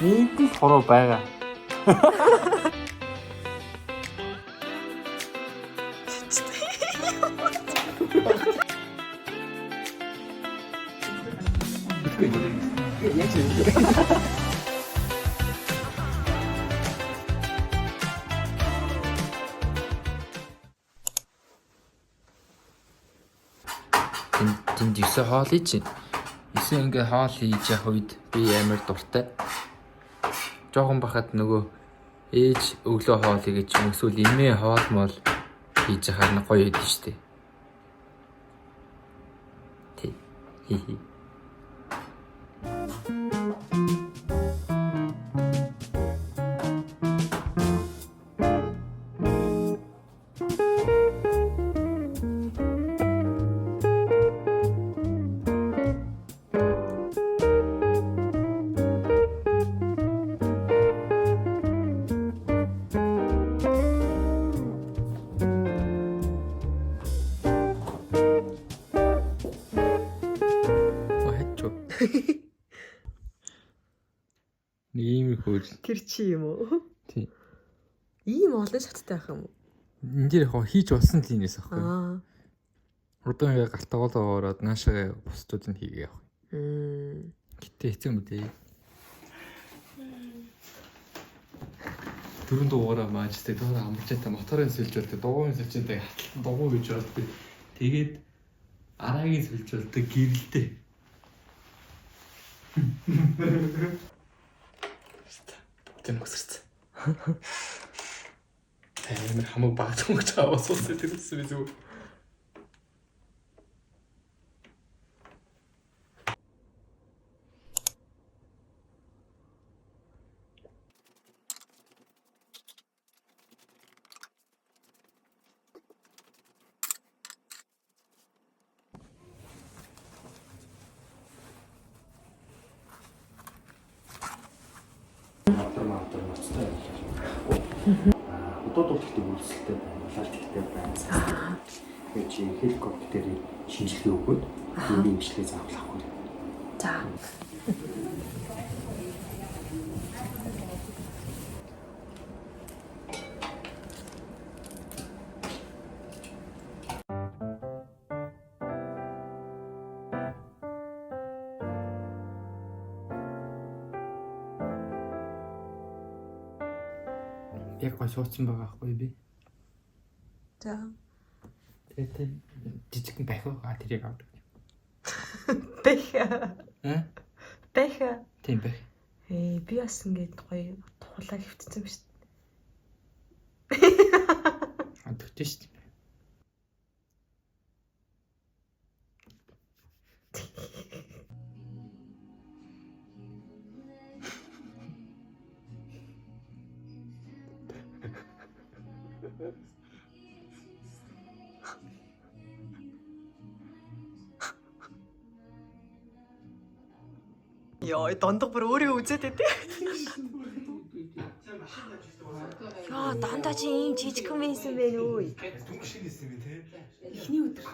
Нийт хороо байгаа. Тэнд 9 хоол хийж байна. 9 ингээ хоол хийж явах үед би амар дуртай. Жохон бахад нөгөө ээж өглөө хоол хийж эсвэл эмээ хоол мол хийж яхаар гоё идэв штэ. Тий. Хи. Нэг ийм хөл. Тэр чи юм уу? Тий. Ийм олон шаттай байх юм уу? Энд дээр яг хийж болсон л юмээс аахгүй. Аа. Урдан ингээ гартаагаа ороод наашаа бусдууд нь хийгээ явах. Гэтэ хэцүү мэдээ. Дөрөв дугаараа маажтай дуурай амарчтай моторын сэлжүүлдэг дугуйн сэлжүүлдэг хаталтан дугуй гэж болдог. Тэгээд араагийн сэлжүүлдэг гэрэлтэй. Тэн өсөрч. Амар хамаг багтмагч аваас уусаа тэрсэн би зүг. Матер ноцтой. Удаад ихтэй үйлсэлтэй байна, улаалт ихтэй байна. Тэгээд чи хеликоптерийн шинжилгээ өгөөд энэ имчилгээ заавал авах. За. Яг гоо суудсан байгаа байхгүй би. За. Тэгээд жижигэн бахив тэрийг авдаг. Бэх. Бэх. Тийм бах. Би бас ингээд гоё тухлаа хөвтсөн биш. Адагтай шүү дээ. Яа, дондох бүр өөрөө үзээд байдээ. Яа, дандаа чи ийм жижиг юм байсан бэ нөө. Дүнг шиг гэсэн юм те. Эхний өдөр.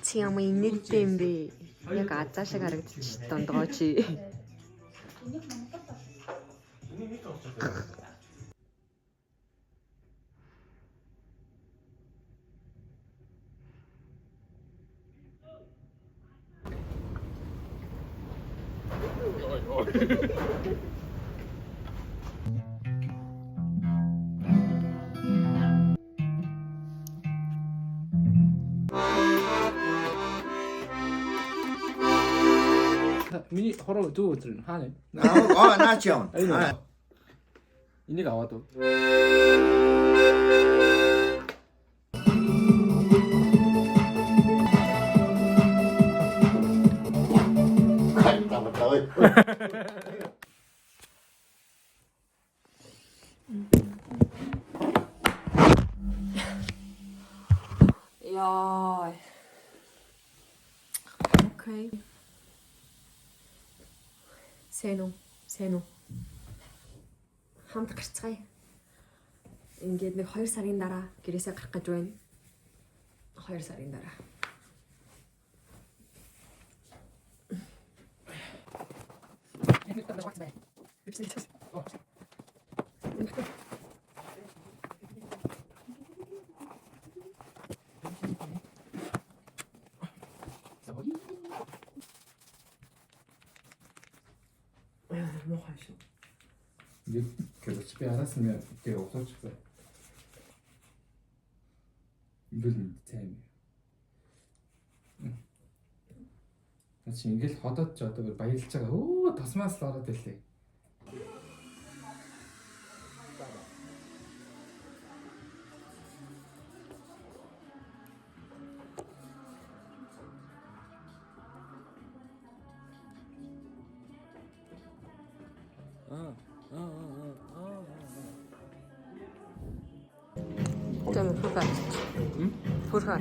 Чи ямар инээдтэй юм бэ? Яг азаа шиг харагдчих дондгоо чи. Миний хороо дүү өдөр хаана? Наач явна. Энийг аваад уу. Яа. Окей. Сайн уу? Хамт гарцгаая. Ингээд нэг 2 сарын дараа гэрээсээ гарах гэж байна. 2 сарын дараа. Короче, би араас нь тэгээ усууч бай. Ингээл цайм. Начи ингээл ходоод ч одоо баярлж байгаа. Өө тасмаас л ороод ирлээ. Тэм хурхаа. Хурхаа.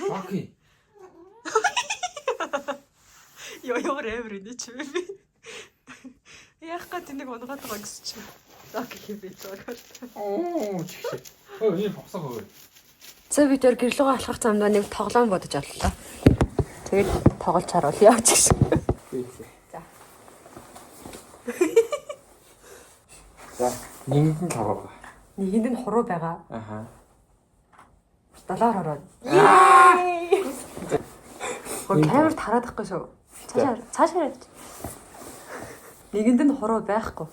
Окей. Ямар амар энэ ч юм би. Яах гээд энийг унгаад байгаа гэсэн чи. Окей би зогсоо. Оо чигшээ. Энэ босоо хөө. За би тэр гэрлүүгээ алхах замдаа нэг тоглоом бодож оллоо. Тэгээд тоглож харуулъя гэж гисэн. За. За, нэгэнд нь таваа. Нэгэнд нь хуруу байгаа. Аха. Долоор ороод. Хөө камер тараад ихгүй шүү. Цаашаа. Нэгэнд нь хуруу байхгүй.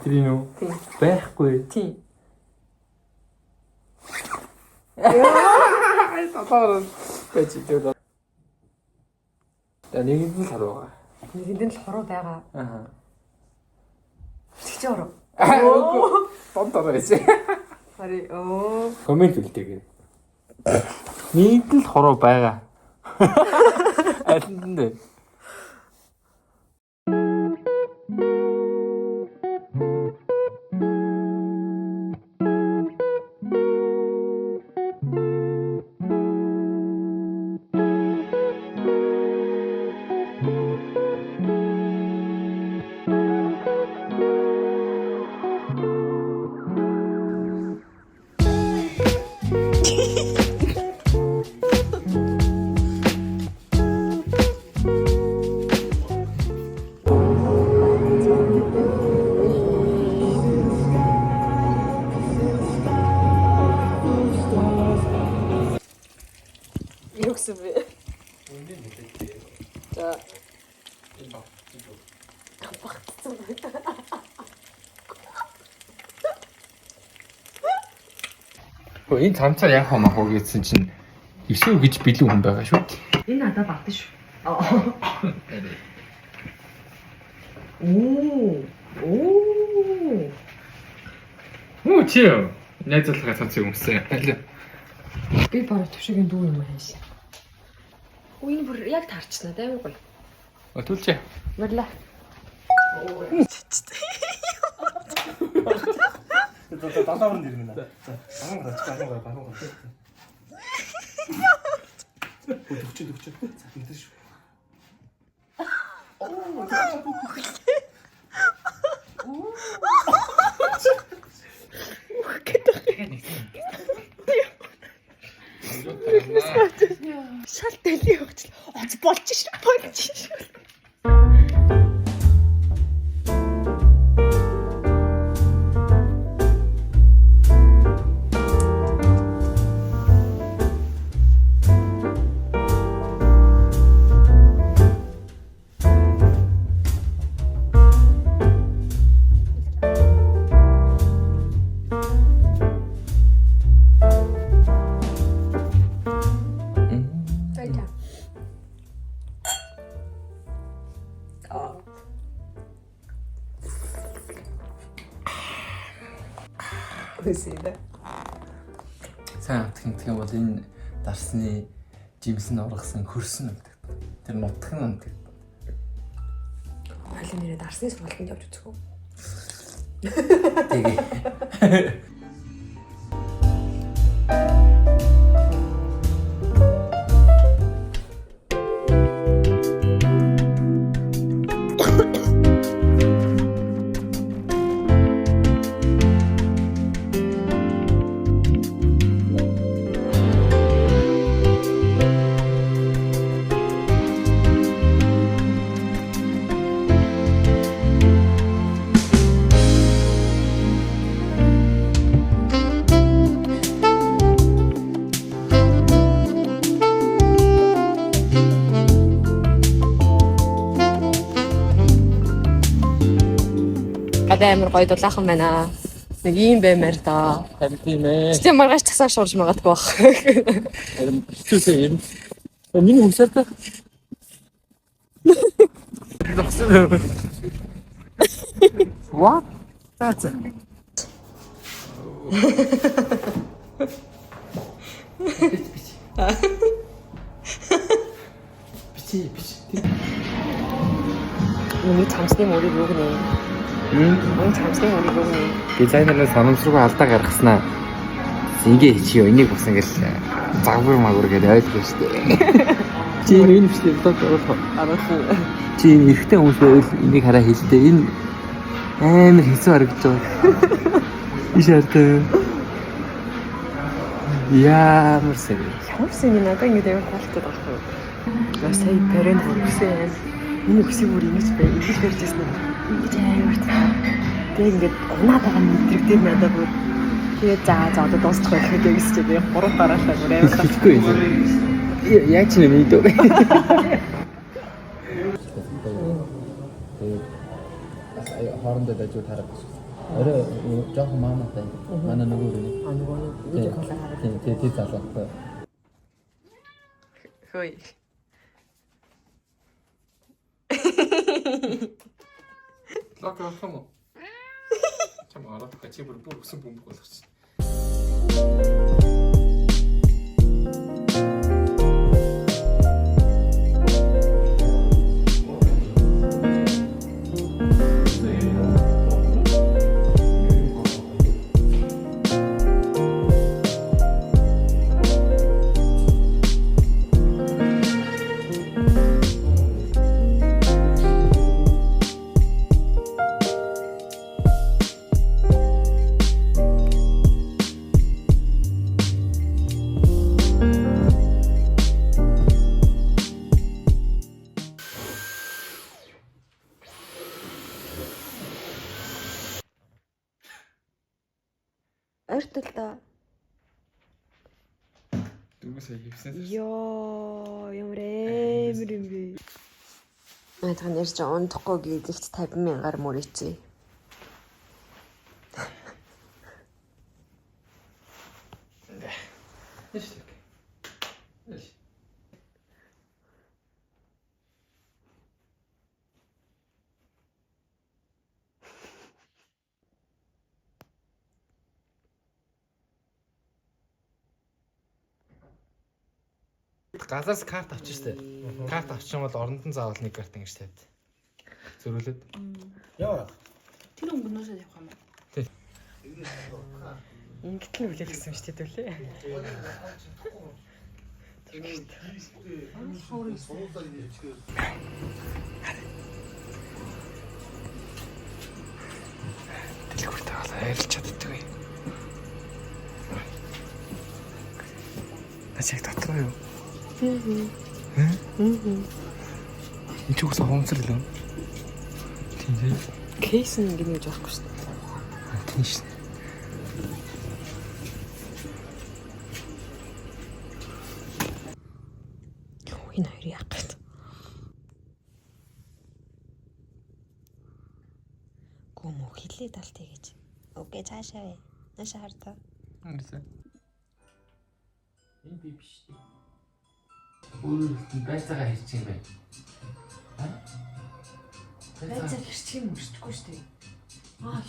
Тэрийн үү? Тийм. Байхгүй. Тийм. Татаар байж дээ. За нэгэнд нь тараа. Нэгэнд нь хуруу байгаа. Аха. Чи ороо. Тонтороо эсэ. Хари оо. Комент үлдээгээ. Нэгэнд нь хороо байгаа. Алин дээ. Юу гэсэн бэ? За. Багтсан байна. Хөө энэ цамцаар яах юм аа гэсэн чинь 9 гэж билүү хүн байгаа шүү. Энэ надад багтсан шүү. Оо. Оо чи найзлахаа цамцыг өмсөн. Би бараг төвшөгийн дүү юм хайш. Үн бүр яг таарчна дайвар гоё. Түлчээ. Баярлаа. Далавар нэр минь. Баруун. Төвчөө. За мэдэр шүү. Шал дэлий явууч. Оц болж шүү. байсан юм. Сайн утгах юм бол энэ дарсны жимсэн ургасан хөрсөн өгдөг. Тэр нутг нь өгдөг. Хойлын нэрээ дарсны сургалтанд явж үзэх үү? Тэгээ. Гадаа амар гоё дулаахан байна. Нэг юм баймаар да. Харин тийм ээ. Чи маргааш тасаа шуурж магадгүй бах. Харин хэцүүсээ юм. Миний хүсэл та. What? That's it. Бичи. Миний цамцны мөрийг юу гэнэ? Миний цамцны мөрийг юу гэнэ? Дизайнераа санамсруугаа алдаа гаргаснаа. Ингээ чи энийг бас ингээл загвар гэдээ ойлгоо штэ. Чи энэ бичтэй бодоод Арах. чи эрэгтэй хүмүүс байвал энийг хараа хэлдэ. Энэ амар хэцүү харагдаж байгаа. Иш артай. Ямар сайн. Ямарсан юм надад ингэ дэвэр таалтай байхгүй. Яа сая брэнд бүрсэн. Энэ өксийг бүр ингэж бай. Ингэж барьжсэн юм. Ингэж амар таа. Тэг ингээд унаад байгаа мэдрэгдээд надад бүр тэгээ за одоо дуусчих байх гэдэг гэж би 3 дараалал бүр амар Тэгэхгүй юм. Яг ч нэг дөө. Хоорондоо дажуу тарах. Орой жоохон маамаатай. Манай нөгөө нэг. нөгөө видео колоо хараад. Тий залуутай. Хөөе. Лок авах юм уу? Чам араад чи бүр өсөн бөмбөг болгочих. Ойртол доо. Дүгээс хийсэн. Йоо, ямар амар юм бэ? Айтхан ярьж унтахгүй гэдэгт 50,000-аар мөрөөчээ. Газраас карт авчих штэ. Карт авчих юм бол оронд нь заавал нэг карт ингэж тавьд. Зөрүүлээд. Яа. Тэр өнгөнөөсөө явах юм байна. Тий. Ингэт л үлээх гэсэн шүү дээ төлөө. Дэлгүүртэй болоо арилж чаддаг юм. Начиг дотроо юу? Энэ ч үгүй хомцрол юм. Тийм дээ. Кейс нь ингэж байхгүй шүү дээ. Тийм шин. Энэ хоёр яах гээд. Гүм хилээд алт гэж. Окей цаашаа вэ. Наашаа хартаа. Ингэсэн. Энэ би биш дээ. Өөр байцаагаа хийчих юм байна. Байцаа хэрчих юм өрчдөггүй шүү дээ.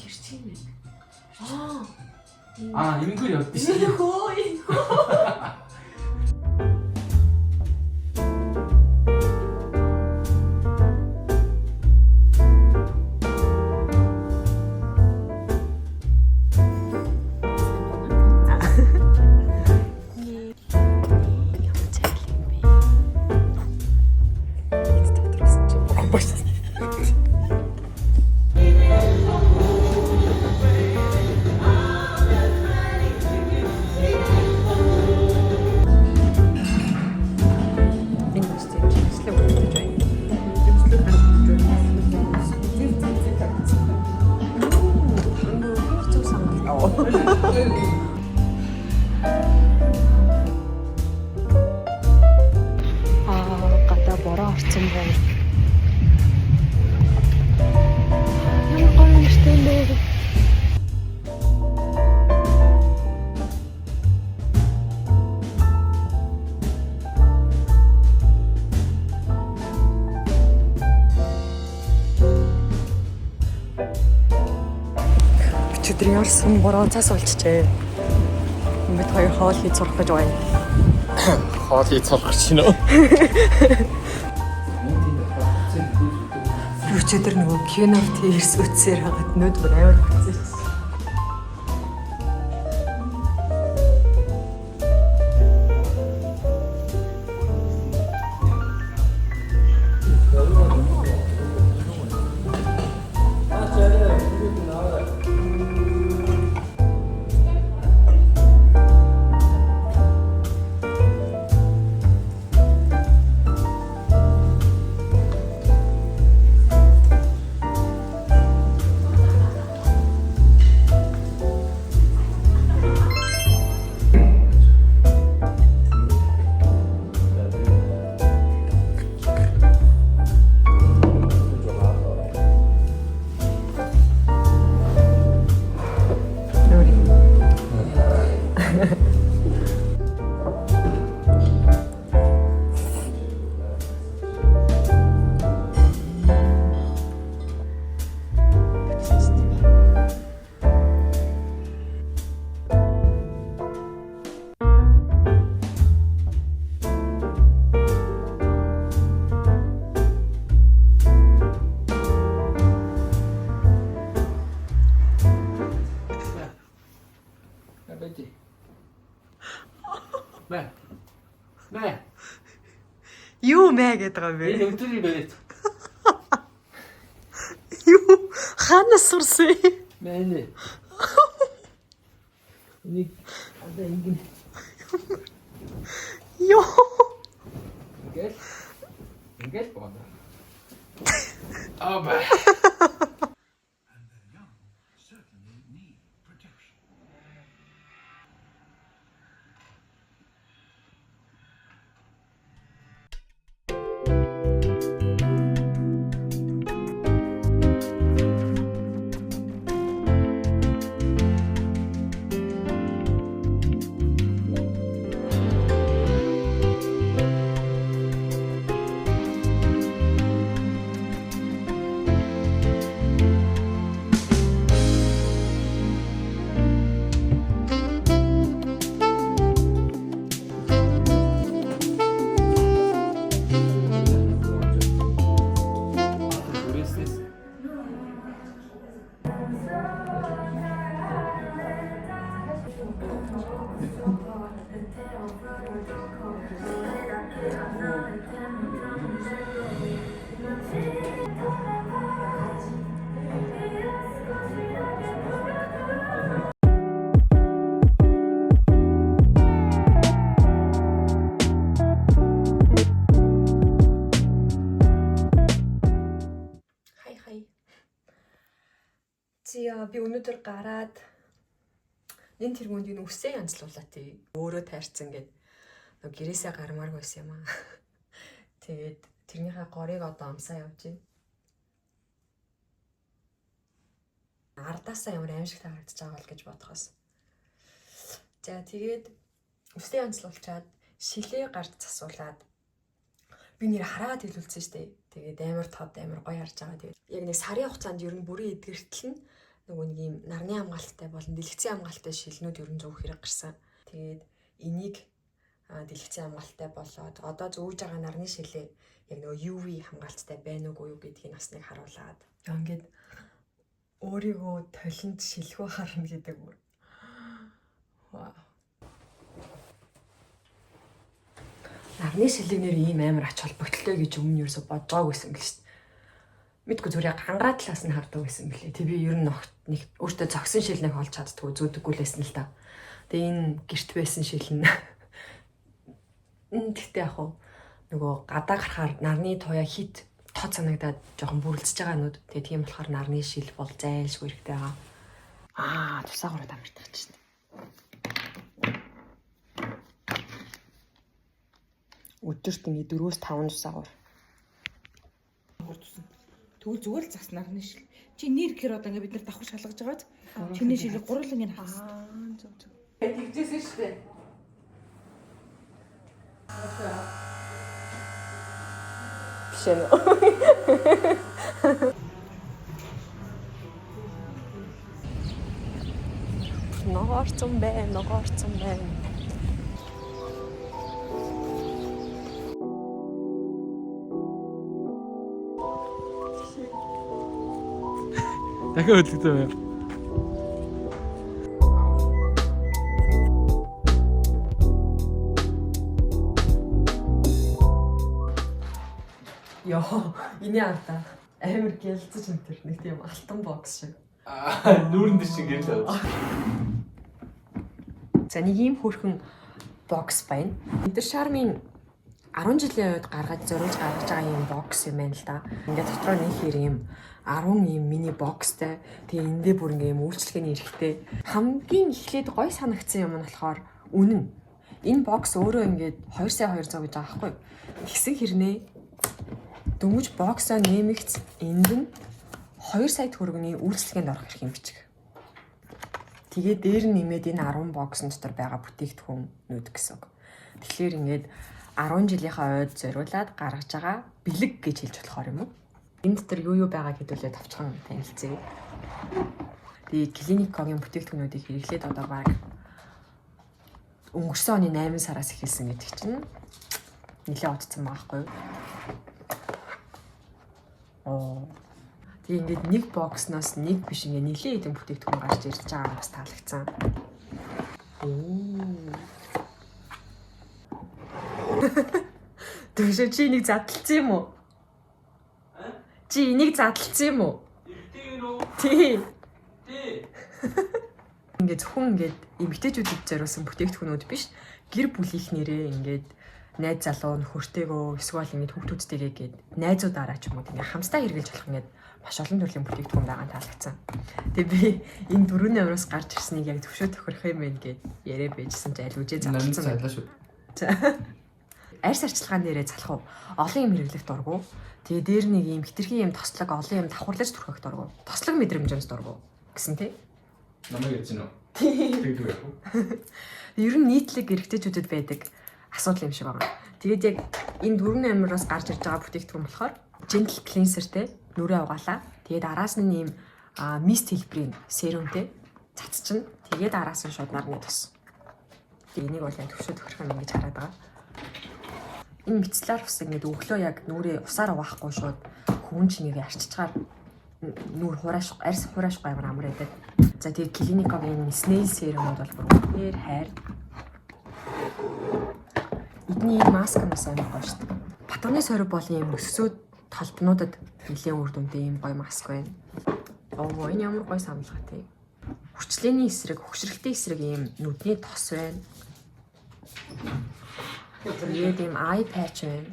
Хэрчих юм байна. Эмгүүр явдсан шүү. Гадаа бороо орсон байна. Ямар гоё нэртэй юм бэ? Өчигдөр ярсан бороо цас болчихжээ. Бид хоёр хоол хийж сурах гэж байна. Хоол хийж сурах гэж байна уу? Өчигдөр нөгөө кино тэрс үтсээр хагаад нүд амар хөцөөч. Мэ. Юу мэ гэдэг юм бэ? Энэ өдрийн бариад. Юу ханаас сурсан? Мэнэ. Энийг одоо ингэн. Юу. Ингээл боо. Аба. Би өнөөдөр гараад энэ тэргуунд энэ үсээ янзлуулаа тий. Өөрөө тайрцсан гэд нэг гэрээсээ гармааргүй байсан юм аа. Тэгээд тэрнийхээ горыг одоо амсаа явж байна. Ардаасаа ямар аимшиг таарагдаж байгаа бол гэж бодохоос. За тэгээд үсээ янзлуулчаад шилээ гард засуулаад би нэр хараад хэлүүлсэн шүү дээ. Тэгээд амар тод амар гоё харж байгаа. Тэгээд яг нэг сарын хугацаанд ер нь бүрийн эдгэртэл нь нөгөө нэг юм нарны хамгаалалттай болон дэлгэцийн хамгаалалттай шилнүүд ер нь зөөх хэрэг гарсан. Тэгээд энийг дэлгэцийн хамгаалалттай болоод одоо зөөж байгаа нарны шилээ яг нөгөө UV хамгаалттай байна уугүй юу гэдгийг бас нэг харуулад. Ингээд өөрийгөө толинд шилхүү харна гэдэг бүр. Вау. Нарны шилэгнэр ийм амар ач холбогдолтой гэж өмнө ерөөсө бодоагүй байсан гэлээ шүү дээ. Мэдгүй зүгээр гангараа талаас нь хардаг байсан гэлээ. Тэг би ер нь нэг өөртөө зогсон шилнийг олж чаддгүй зүүдэггүй лээсэн л та. Тэгээ энэ гэрт байсан шил нь тэгтээ яг нөгөө гадаа гарахаар нарны туяа хит тод санагдаад жоохон бүрлдэж байгаа нүд. Тэгээ тийм болохоор нарны шил бол зайлшгүй хэрэгтэй байгаа. Тусаагаараа дамждаг чинь. Өдөрт ингээ 4-5 тусаагаар. Тэгвэл зүгээр л заснаар нь шил. Чи нэр гэхээр одоо ингээ бид нар давхар шалгаж байгаад чиний шилийг гурлан ингээ хавсан. Зөв. Тэгжсэн шүү дээ. Бишэн. Ногоорцсон байна. Дахиад хөдөлгдөө байв. Йоо, энэ яа амар гэлцэж энэ нэг тийм алтан бокс шиг. Нүүрэн дэш шиг гэрэл авч. За нэг ийм хөрхөн бокс байна. Интер Charme-ийн 10 жилийн үед зориулж гаргаж байгаа юм бокс юм байна л да. Ингээд дотроо нэг хэр юм 10 юм мини бокстай. Тэгээ эндээ бүр ингээ юм үйлчлэгээний эрэхтэй. Хамгийн эхлээд гой санагдсан юм нь болохоор үнэн. Энэ бокс өөрөө ингээд 2 сая 200 гэж байгаа байхгүй. Тэгсэн хэрнээ дөнгөж боксоо нэмэгц энд нь 2 сая төгрөгийн үйлчлэгээнд орох хэрэг юм бичих. Тэгээ дээр нэмээд энэ 10 боксын дотор байгаа бүтээгдэхүүнүүд гэсэн үг. Тэгэхээр ингээд 10 жилийнхаа ойд зориулаад гаргаж байгаа бэлэг гэж хэлж болохоор юм уу? Энэ дотор юу байгаа гэдүүлээ товчхон танилцъя. Тэгээ Клиникогийн бүтээгдэхүүнүүдийг хэрэглээд одоо баг өнгөрсөн оны 8 сараас эхэлсэн гэдэг чинь нэлээд удацсан байгаа хгүй юу? Тэгээ ингээд нэг боксноос нэг биш ингээд нэлээд хэдэн бүтээгдэхүүн гарч ирж байгаа бас таалагдсан. Тэгвэл чи энийг задлцсан юм уу? Чи энийг задлцсан юм уу? Тий. Ингээд зөвхөн ингээд эмэгтэйчүүдэд зориулсан бүтээгдэхүүнүүд биш. Гэр бүлийнхнэрээ ингээд найз залуу нөхөртэйгөө эсвэл ингээд хүүхдүүдтэйгээ гээд найзуудаараа ч юм уу ингээд хамтдаа хэрэглэж болох ингээд маш олон төрлийн бүтээгдэхүүн байгаа таалагдсан. Тэгээ би энэ 4 номероос гарч ирснийг яг төвшөө тохирох юм байна гэд яриа байжсэн чи аль үжээ задлцсан байлаа шүү. Арьс арчилгаан дээрээ залах уу? Олон юм хэрэглэх дургу. Тэгээ дээр нэг юм хитрхи юм тослог олон юм давхарлаж түрхэх дургу. Тослог мэдрэмжээс дургу гэсэн тий. Намайг ярьж гинөө. Тэгдэг байх уу? Ер нь нийтлэг эрэгтэйчүүдэд байдаг асуудал юм шиг байна. Тэгээд яг энэ 4 номероос гарч ирж байгаа бүтээгдэхүүн болохоор gentle cleanserтэй нүрээ угаалаа. Тэгээд араас нь ийм mist хэлбэрийн серумтэй цацчин. Тэгээд араас нь шууд нарны тос. Тэгээд энийг бол яг төвшөө тохирох юм гэж хараад байгаа. Энэ мицеллар ус ингээд өглөө яг нүрээ усаар угаахгүй шууд хүн чинийг арчичгаар нүр хурааш арьс хураашгүй амар байдаг. За тэгээд Клиникогийн snail serum-ууд бол бүр хайр. Эдний маск нь сайн гоё шүү дээ. Батганы сориг болон юм өссөд толбнуудад нэлээд үр дүнтэй юм гоё маск байна. Энэ ямар гоё самлгатай. Хүчлээний эсрэг, хөвшрэлтийн эсрэг юм нүдний тос байна. Тэгээд юм eye patch байна.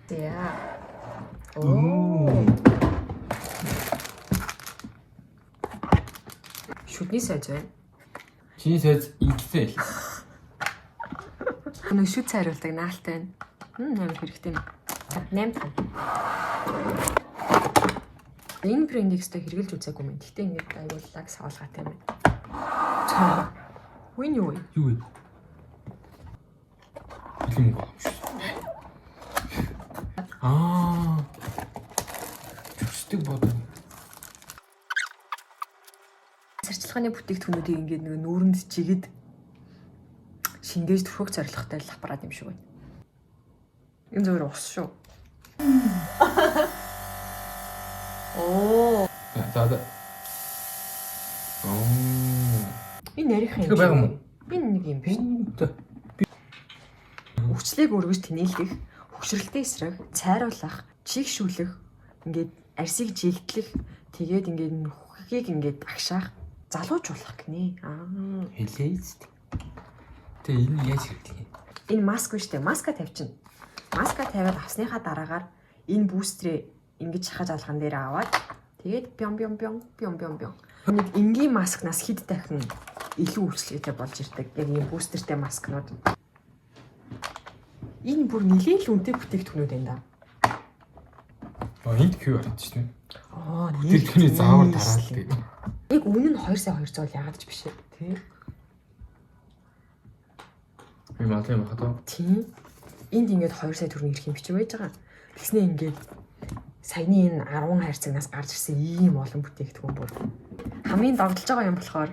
Яа. Шүдний сайз байна. Чиний сайз ингээсэн л. Нэг шүд цайруулдаг наалтай байна. Амар хэрэгтэй юм. 8 тань. Энэ брендийг өстө хэрэгжилж үзээгүй юм. Гэхдээ ингээд аюуллаг савлгаатай юм байна. Үн юу вэ? Юу вэ? Бэлэн гоо. Чөстөг бод. удирдлагын бүтээгдэхүүнүүдийг ингээд нэг нүүрэнд жигэд шингээж төрхөг зорилготой аппарат юм шиг байна. Энэ зөвөр ус шүү. Оо. За. Оо. Энэ нарийнхан Тэг байгаа юм уу? Энэ нэг юм биш. Хүчлээг өргөж тэнээлгэх, хөгшрөлтэй эсрэг, цайруулах, чигшүүлэх, ингээд арсыг жигтлэх, тэгээд ингээд нүхийг ингээд агшаах, залуужуулах гинэ. Хэлээз. Тэгээ энэ яаж хийдэг юм? Энэ маск биш үү? Маска тавьчихна. Маска тавиад авсныхаа дараагаар энэ бустрээ ингэж шахаж алган дээр аваад тэгээд бям. Нэг энгийн маскнаас хэд дахин илүү үйлчлэгтэй болж ирдэг. Яг ийм бустертэй маскнууд. Энэ бүр нэлээд л үнэтэй бүтээгдэхүүнүүд байна да. Энд QR хийчихсэн. Нэг Тэрний заавар дараалдаг. Яг үнэн нь 2 сая 200 яагаад ч биш ээ. Тий. Би мал юм хатаа. Тийм. Энд ингээд 2 сая төгрөгийн ирэх юм бичиг байж байгаа. Тэгснээ ингээд саяны энэ 10 хайрцагнаас гарч ирсэн ийм олон бүтээгдэхүүн бүр хамгийн догдолж байгаа юм болохоор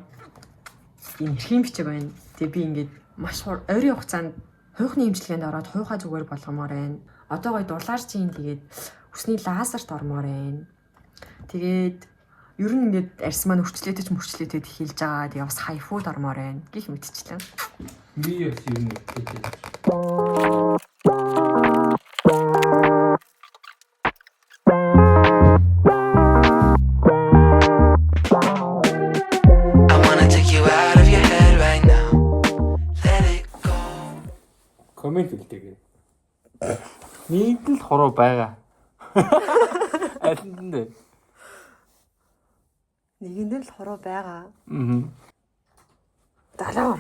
энэ эрхийн бичиг байна. Тэгээ би ингээд маш ойрын хугацаанд хуйхны эмчилгээнд ороод хуйхаа зүгээр болгомоор байна. Одоо гоё дулаарчин тэгээд өсний лазерт ормоор байна. Тэгээд ер нь ингээд арьс маань өрчлөөдөж эхэлж байгаа. Тэгээ бас хайфууд ормоор байна. Гэх мэтчлээ. Би яг юм хэлээ. Комент үлдээг. Нийт л хороо байгаа. Алинд нь. Нэгэнд л хороо байгаа. Аа. Далаа.